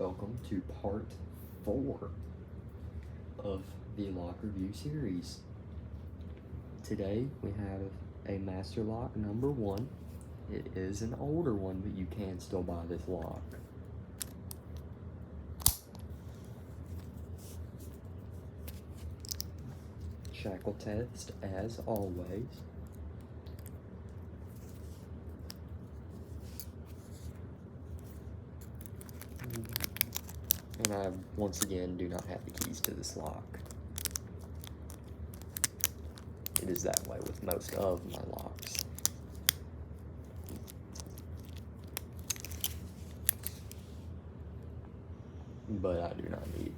welcome to part 4 of the lock review series. Today we have a masterlock number 1. It is an older one, but you can still buy this lock. Shackle test as always. And I, once again, do not have the keys to this lock. It is that way with most of my locks. But I do not need